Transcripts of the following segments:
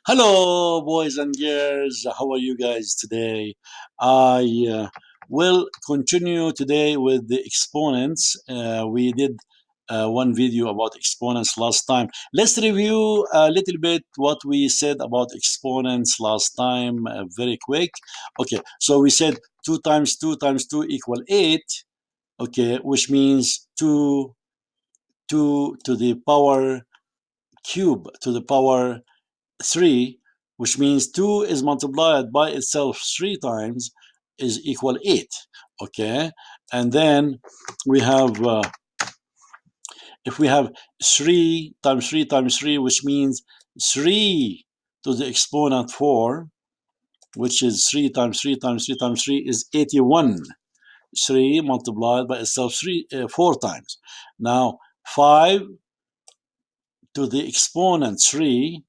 Hello, boys and girls. How are you guys today? I will continue today with the exponents. We did one video about exponents last time. Let's review a little bit what we said about exponents last time, very quick. Okay, so we said 2 times 2 times 2 equal 8. Okay, which means 2 to the power cube to the power 3, which means 2 is multiplied by itself 3 times is equal 8. Okay, and then we have if we have 3 times 3 times 3, which means 3 to the exponent 4, which is 3 times 3 times 3 times 3 is 81. 3 multiplied by itself 4 times. Now 5 to the exponent 3.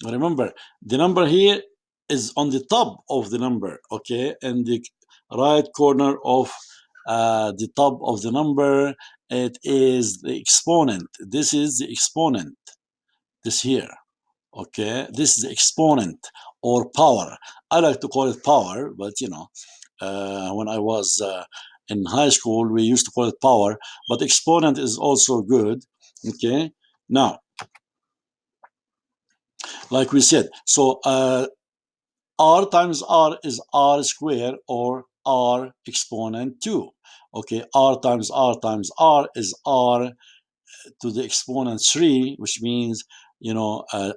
Remember, the number here is on the top of the number, okay, in the right corner of the top of the number. It is the exponent. This is the exponent. This here, okay. This is the exponent or power. I like to call it power, but when I was in high school, we used to call it power. But exponent is also good, okay. Now, like we said, so r times r is r squared or r exponent 2. Okay, r times r is r to the exponent 3, which means,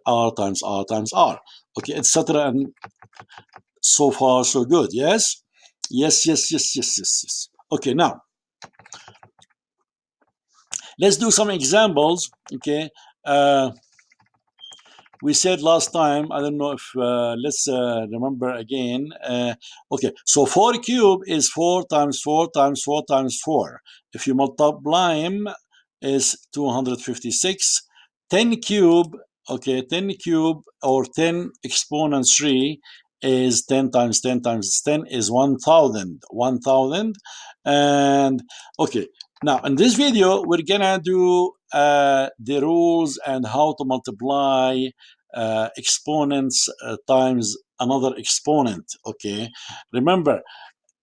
r times r times r. Okay, etc. And so far, so good. Yes? Yes, yes, yes, yes, yes, yes. Okay, now, let's do some examples. Okay. We said last time, I don't know if let's remember again. Okay, so 4 cube is 4 times 4 times 4 times 4. If you multiply them, is 256. 10 cube, okay, 10 cube or 10 exponent 3 is 10 times 10 times 10 is 1000. 1000. And okay, now in this video, we're gonna do the rules and how to multiply exponents times another exponent. Okay, remember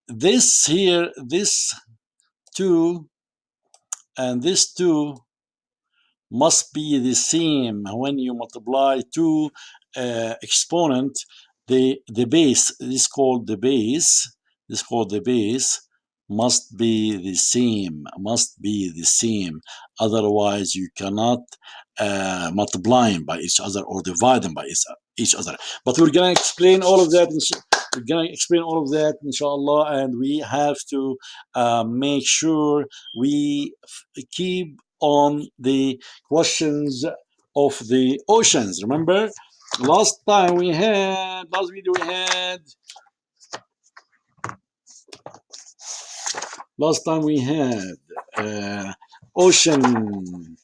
this here, this 2 and this 2 must be the same when you multiply two exponent. The base, this is called the base, must be the same, otherwise you cannot multiply them by each other or divide them by each other. But we're gonna explain all of that inshallah, and we have to make sure we keep on the questions of the oceans. Remember, last video we had ocean.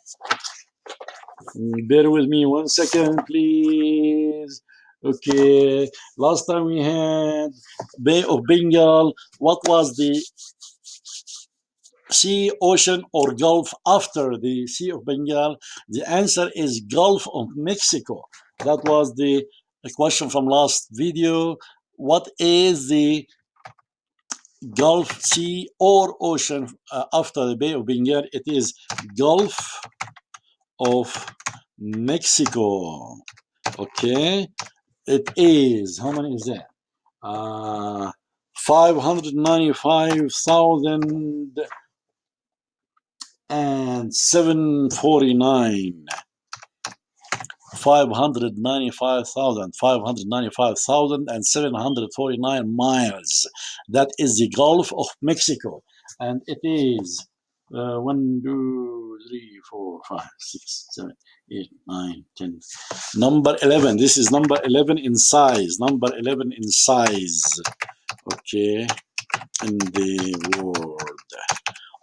Bear with me 1 second, please. Okay, last time we had Bay of Bengal. What was the sea, ocean, or Gulf after the Sea of Bengal? The answer is Gulf of Mexico. That was the question from last video. What is the Gulf, Sea, or Ocean after the Bay of Bengal? It is Gulf of Mexico. Okay, it is, how many is that? 595,749. 595,749 miles. That is the Gulf of Mexico. And it is 1, 2, 3, 4, 5, 6, 7, 8, 9, 10. Number 11. This is number 11 in size. Number 11 in size. Okay. In the world.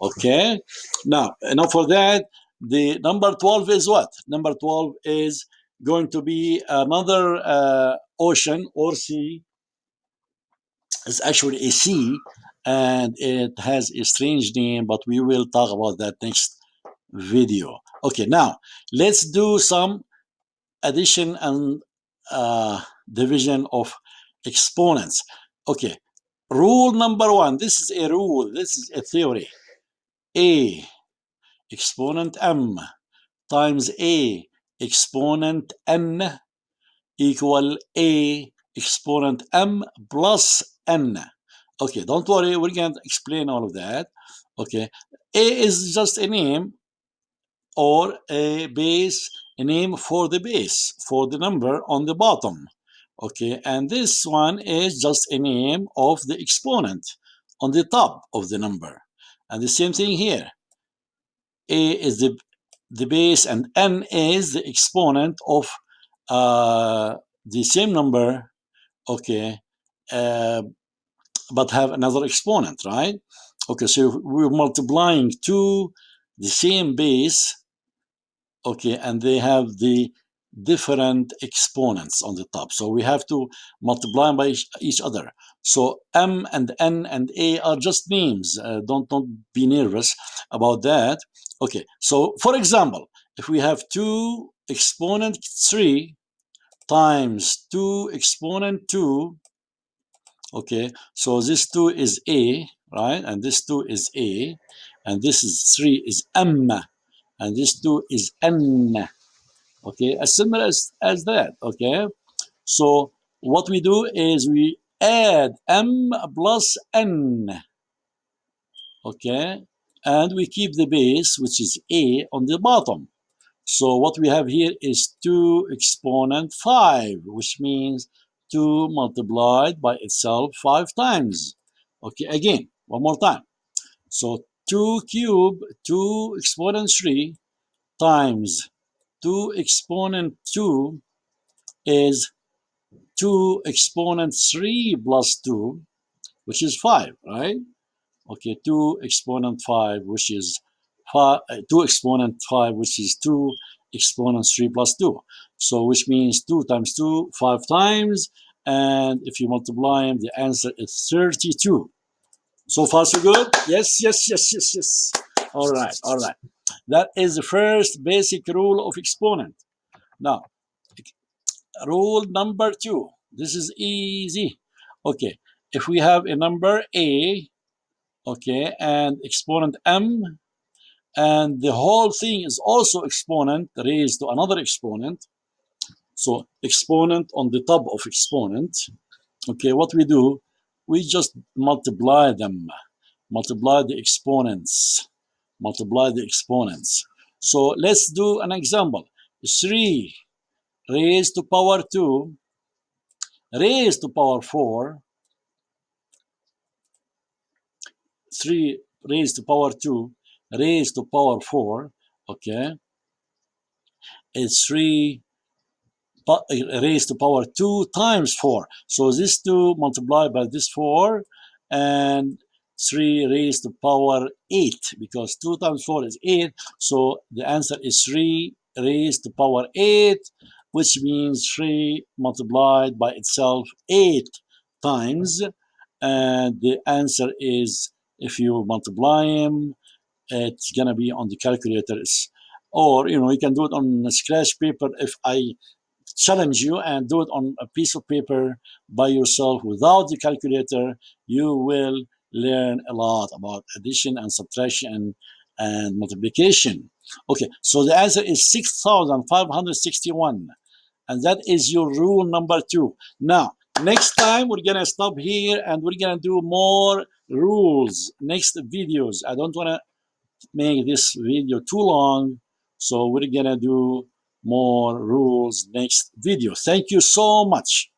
Okay. Now, enough for that. The number 12 is what? Number 12 is going to be another ocean or sea. It's actually a sea, and it has a strange name, but we will talk about that next video. Okay, now let's do some addition and division of exponents. Okay, rule number one. This is a rule. This is a theory. A exponent m times a exponent n equal a exponent m plus n. Okay, don't worry, we're going to explain all of that. Okay, a is just a name or a base, a name for the base, for the number on the bottom. Okay, and this one is just a name of the exponent on the top of the number. And the same thing here. A is the base and n is the exponent of the same number, okay, uh, but have another exponent, right? Okay, so we're multiplying to the same base, okay, and they have the different exponents on the top. So we have to multiply by each other. So m and n and a are just names. Don't be nervous about that. Okay, so for example, if we have 2 exponent 3 times 2 exponent 2, okay, so this 2 is a, right? And this 2 is a, and this is 3 is m, and this 2 is n. Okay, as similar as that. Okay, so what we do is we add m plus n. Okay, and we keep the base, which is a, on the bottom. So what we have here is 2 exponent 5, which means 2 multiplied by itself 5 times. Okay, again, one more time. So 2 cube 2 exponent 3 times 2 exponent 2 is 2 exponent 3 plus 2, which is 5, right? Okay, 2 exponent 5, which is 2 exponent 5, which is 2 exponent 3 plus 2. So which means 2 times 2, 5 times. And if you multiply them, the answer is 32. So far, so good? Yes, yes, yes, yes, yes. All right, all right. That is the first basic rule of exponent. Now, rule number 2. This is easy. Okay, if we have a number a, okay, and exponent m, and the whole thing is also exponent raised to another exponent, so exponent on the top of exponent, okay, what we do, we just multiply them, multiply the exponents, multiply the exponents. So let's do an example. 3 raised to power 2 raised to power 4, 3 raised to power 2 raised to power 4, okay, is 3 raised to power 2 times 4. So this 2 multiplied by this 4, and 3 raised to power 8, because 2 times 4 is 8. So the answer is 3 raised to power 8, which means 3 multiplied by itself 8 times. And the answer is, if you multiply them, it's gonna be on the calculators, or you can do it on a scratch paper. If I challenge you and do it on a piece of paper by yourself without the calculator, you will learn a lot about addition and subtraction and multiplication. Okay, so the answer is 6,561, and that is your rule number 2. Now, next time we're gonna stop here and we're gonna do more rules next videos. I don't want to make this video too long, so we're gonna do more rules next video. Thank you so much.